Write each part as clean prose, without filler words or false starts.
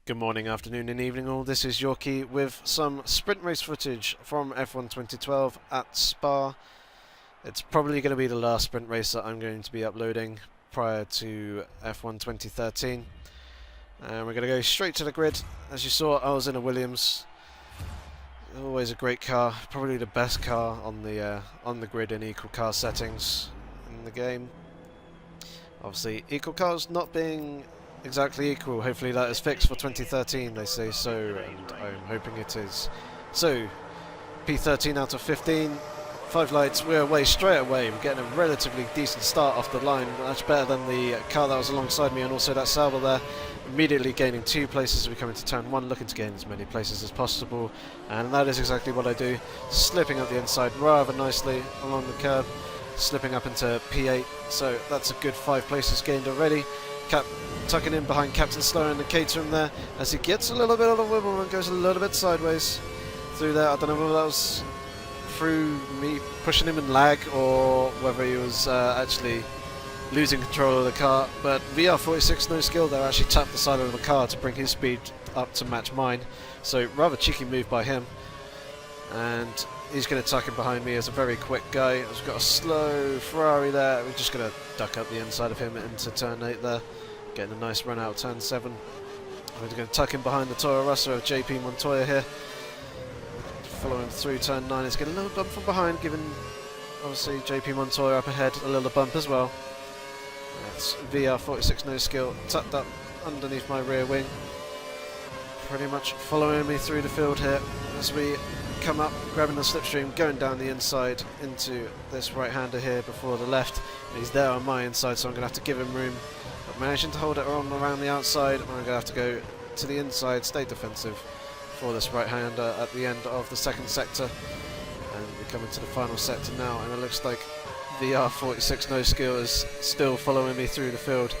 Good morning, afternoon and evening all. This is Yorkie with some sprint race footage from F1 2012 at Spa. It's probably going to be the last sprint race that I'm going to be uploading prior to F1 2013. And we're going to go straight to the grid. As you saw, I was in a Williams. Always a great car, probably the best car on the grid in equal car settings in the game. Obviously, equal cars not being exactly equal. Hopefully that is fixed for 2013, they say so, and I'm hoping it is. So, P13 out of 15, 5 lights, we're away straight away. We're getting a relatively decent start off the line, much better than the car that was alongside me and also that Sauber there. Immediately gaining 2 places as we come into turn 1, looking to gain as many places as possible, and that is exactly what I do, slipping up the inside rather nicely along the curb, slipping up into P8, so that's a good 5 places gained already. Tucking in behind Captain Slow and the Caterham there as he gets a little bit on the wibble and goes a little bit sideways through there. I don't know whether that was through me pushing him in lag or whether he was actually losing control of the car, but VR46 no skill there actually tapped the side of the car to bring his speed up to match mine, so rather cheeky move by him, and he's going to tuck in behind me as a very quick guy. We've got a slow Ferrari there, we're just going to duck up the inside of him into turn 8 there, getting a nice run out of turn 7. We're going to tuck in behind the Toro Rosso of JP Montoya here, following through turn 9. It's getting a little bump from behind, giving obviously JP Montoya up ahead a little bump as well. That's VR46 no skill, tucked up underneath my rear wing, pretty much following me through the field here as we come up, grabbing the slipstream, going down the inside into this right-hander here before the left. He's there on my inside, so I'm going to have to give him room, but managing to hold it on around the outside, I'm going to have to go to the inside, stay defensive for this right-hander at the end of the second sector, and we come into the final sector now, and it looks like VR46 no skill is still following me through the field,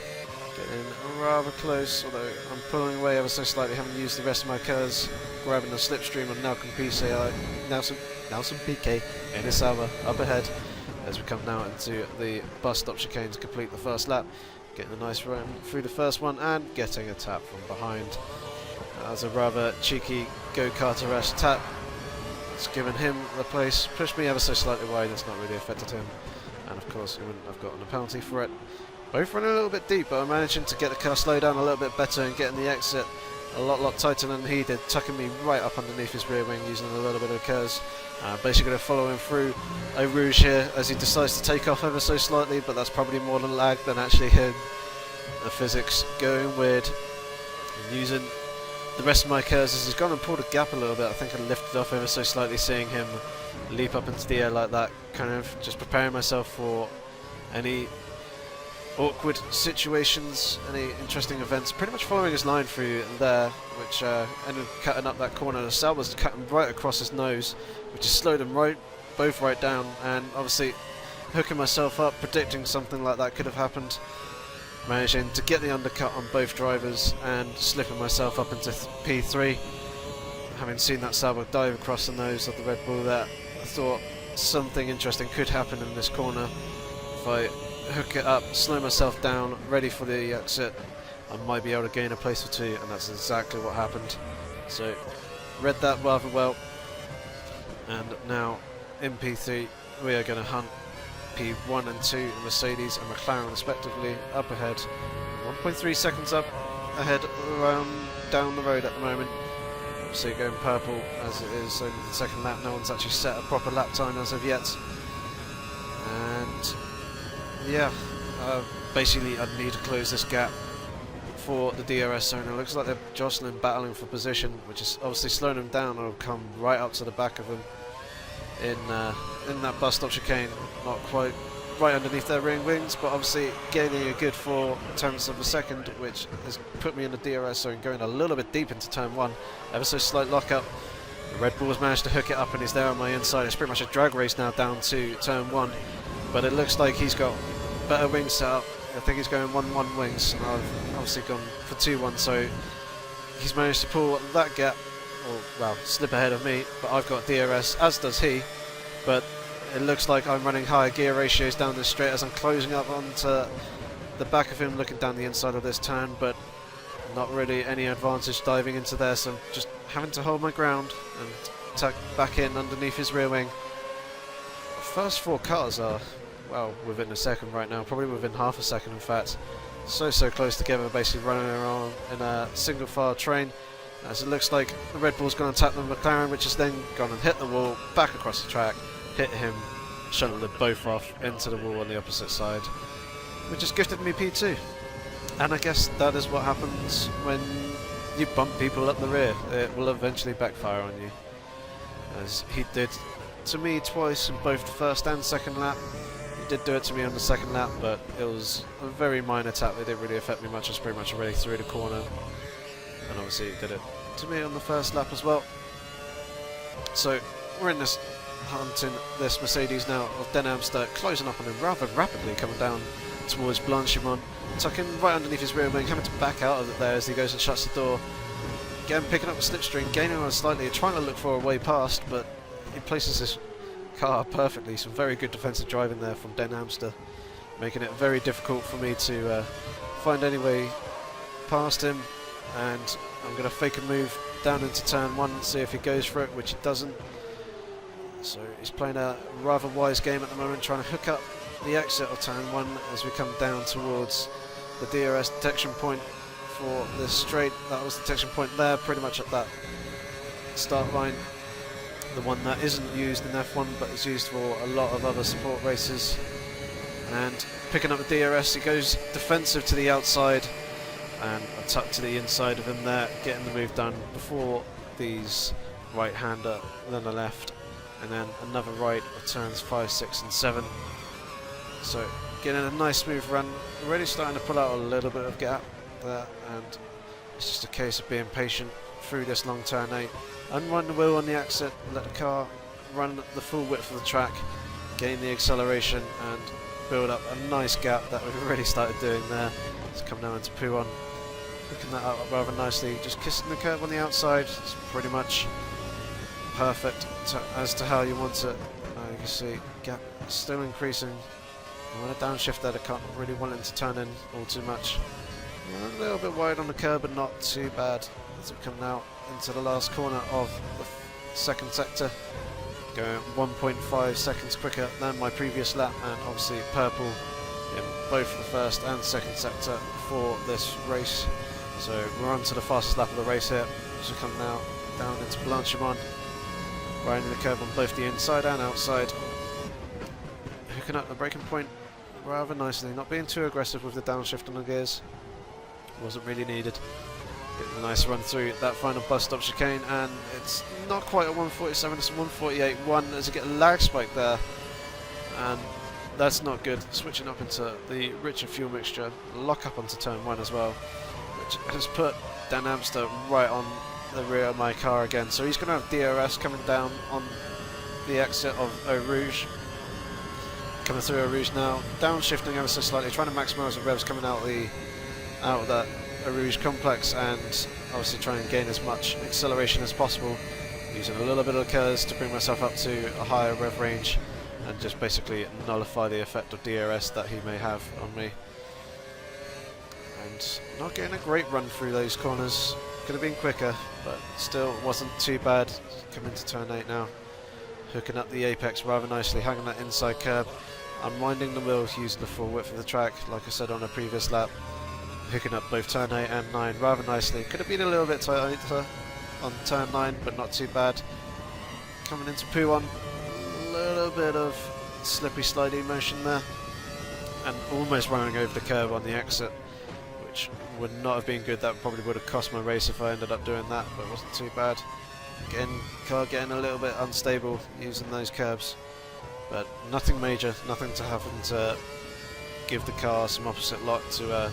getting rather close, although I'm pulling away ever so slightly, haven't used the rest of my curves, grabbing the slipstream on Nelson Piquet in his Sauber up ahead as we come now into the bus stop chicane to complete the first lap, getting a nice run through the first one and getting a tap from behind. That was a rather cheeky go-karter-esque tap. It's given him the place, pushed me ever so slightly wide, that's not really affected him, and of course he wouldn't have gotten a penalty for it. Both running a little bit deep, but I'm managing to get the car slowed down a little bit better and getting the exit a lot tighter than he did, tucking me right up underneath his rear wing using a little bit of curves. Basically going to follow him through a rouge here as he decides to take off ever so slightly, but that's probably more than lag than actually him. The physics going weird. And using the rest of my curves as he's gone and pulled a gap a little bit. I think I lifted off ever so slightly, seeing him leap up into the air like that, kind of just preparing myself for any awkward situations, any interesting events, pretty much following his line through there, which ended up cutting up that corner. The Sauber was cutting right across his nose, which has slowed him both right down, and obviously hooking myself up, predicting something like that could have happened, managing to get the undercut on both drivers and slipping myself up into P3. Having seen that Sauber dive across the nose of the Red Bull there, I thought something interesting could happen in this corner. If I hook it up, slow myself down, ready for the exit, I might be able to gain a place or 2, and that's exactly what happened. So, read that rather well, and now in P3 we are going to hunt P1 and 2 Mercedes and McLaren respectively up ahead, 1.3 seconds up ahead around down the road at the moment. Obviously going purple as it is only the second lap, no one's actually set a proper lap time as of yet, and yeah, basically I need to close this gap for the DRS zone. It looks like they're jostling, battling for position, which is obviously slowing them down. I'll come right up to the back of them in that bus stop chicane, not quite right underneath their rear wings, but obviously gaining a good 4 tenths of a second, which has put me in the DRS zone, going a little bit deep into turn 1, ever so slight lockup. The Red Bull has managed to hook it up and he's there on my inside. It's pretty much a drag race now down to turn 1. But it looks like he's got better wings set up. I think he's going 1-1 wings, and I've obviously gone for 2-1, so he's managed to pull that gap, or well, slip ahead of me, but I've got DRS, as does he, but it looks like I'm running higher gear ratios down this straight as I'm closing up onto the back of him, looking down the inside of this turn, but not really any advantage diving into there, so I'm just having to hold my ground and tuck back in underneath his rear wing. The first 4 cars are, well, within a second right now, probably within half a second in fact. So close together, basically running around in a single file train, as it looks like the Red Bull's going to tap the McLaren, which has then gone and hit the wall, back across the track, hit him, shuttled them both off into the wall on the opposite side, which has gifted me P2. And I guess that is what happens when you bump people up the rear. It will eventually backfire on you, as he did to me twice in both the first and second lap. He did do it to me on the second lap, but it was a very minor tap. It didn't really affect me much. I was pretty much already through the corner, and obviously he did it to me on the first lap as well. So we're in this hunting this Mercedes now of Den Amster, closing up on him rather rapidly, coming down towards Blanchimont, tucking right underneath his rear wing, having to back out of it there as he goes and shuts the door. Again, picking up the slipstream, gaining on slightly, trying to look for a way past, but he places this car perfectly. Some very good defensive driving there from Den Amster, making it very difficult for me to find any way past him. And I'm going to fake a move down into turn 1, see if he goes for it, which he doesn't. So he's playing a rather wise game at the moment, trying to hook up the exit of turn 1 as we come down towards the DRS detection point for this straight. That was the detection point there, pretty much at that start line. The one that isn't used in F1 but is used for a lot of other support races. And picking up the DRS, he goes defensive to the outside and a tuck to the inside of him there, getting the move done before these right-hander, then a left, and then another right of turns 5, 6 and 7. So getting a nice smooth run, already starting to pull out a little bit of gap there, and it's just a case of being patient through this long turn 8. Unwind the wheel on the exit, let the car run the full width of the track, gain the acceleration and build up a nice gap that we've already started doing there. Let's come now into Pouon, picking that up rather nicely, just kissing the curb on the outside. It's pretty much perfect as to how you want it. You can see gap still increasing. I want to downshift there, I can't really want it to turn in all too much. A little bit wide on the curb, but not too bad as we come now into the last corner of the second sector, going 1.5 seconds quicker than my previous lap, and obviously purple in both the first and second sector for this race. So we're on to the fastest lap of the race here, as we come now down into Blanchimont, riding the curb on both the inside and outside, hooking up the braking point rather nicely, not being too aggressive with the downshift on the gears. Wasn't really needed. Getting a nice run through that final bus stop chicane, and it's not quite a 147, it's a 148.1 as you get a lag spike there, and that's not good. Switching up into the richer fuel mixture, lock up onto turn 1 as well, which has put Dan Amster right on the rear of my car again. So he's going to have DRS coming down on the exit of Eau Rouge. Coming through Eau Rouge now, downshifting ever so slightly, trying to maximise the revs coming out of that Eau Rouge complex, and obviously trying and gain as much acceleration as possible, using a little bit of curves to bring myself up to a higher rev range and just basically nullify the effect of DRS that he may have on me. And not getting a great run through those corners, could have been quicker, but still wasn't too bad. Coming to turn 8 now, hooking up the apex rather nicely, hanging that inside curb, unwinding the wheel using the full width of the track, like I said on a previous lap, hooking up both turn 8 and 9 rather nicely. Could have been a little bit tighter on turn 9, but not too bad. Coming into Pouon, a little bit of slippy slidey motion there, and almost running over the curb on the exit, which would not have been good. That probably would have cost my race if I ended up doing that, but it wasn't too bad. Car getting a little bit unstable using those curbs, but nothing major, nothing to happen to give the car some opposite lock to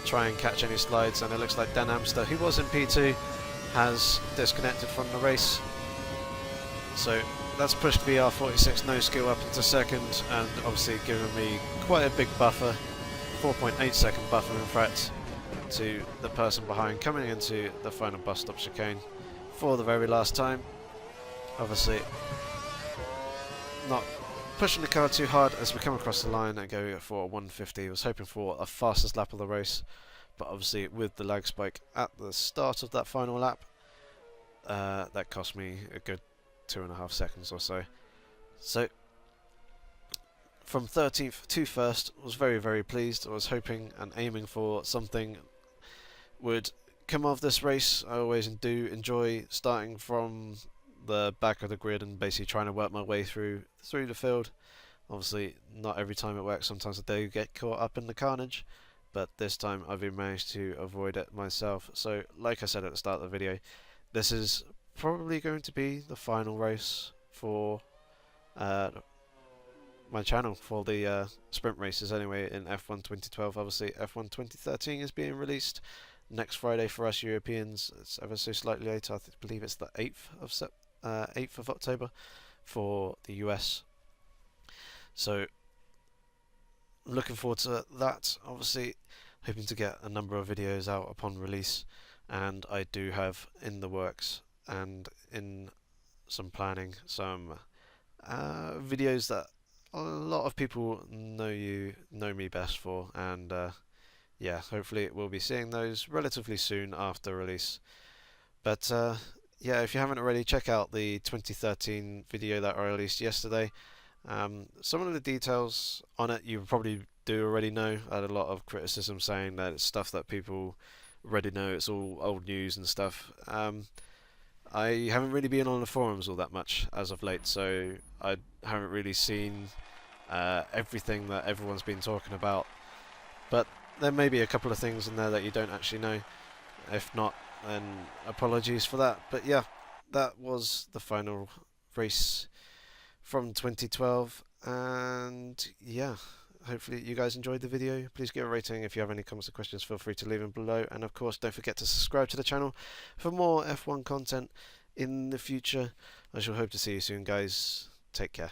try and catch any slides. And it looks like Dan Amster, who was in P2, has disconnected from the race, so that's pushed VR46 no skill up into second, and obviously giving me quite a big buffer, 4.8 second buffer in fact, to the person behind coming into the final bus stop chicane for the very last time. Obviously not pushing the car too hard as we come across the line and go for a 150. I was hoping for a fastest lap of the race, but obviously with the lag spike at the start of that final lap, that cost me a good 2.5 seconds or so. So from 13th to 1st, was very pleased. I was hoping and aiming for something would come of this race. I always do enjoy starting from the back of the grid and basically trying to work my way through the field. Obviously, not every time it works. Sometimes I do get caught up in the carnage, but this time I've managed to avoid it myself. So, like I said at the start of the video, this is probably going to be the final race for my channel for the sprint races anyway in F1 2012. Obviously, F1 2013 is being released next Friday for us Europeans. It's ever so slightly later. I believe it's the 8th of October for the US. So looking forward to that. Obviously hoping to get a number of videos out upon release, and I do have in the works and in some planning some videos that a lot of people know me best for, and yeah, hopefully we'll be seeing those relatively soon after release. But yeah, if you haven't already, check out the 2013 video that I released yesterday. Some of the details on it you probably do already know. I had a lot of criticism saying that it's stuff that people already know, it's all old news and stuff. I haven't really been on the forums all that much as of late, so I haven't really seen everything that everyone's been talking about. But there may be a couple of things in there that you don't actually know. If not, then apologies for that. But yeah, that was the final race from 2012, and yeah, hopefully you guys enjoyed the video. Please give a rating. If you have any comments or questions, feel free to leave them below, and of course don't forget to subscribe to the channel for more F1 content in the future. I shall hope to see you soon, guys. Take care.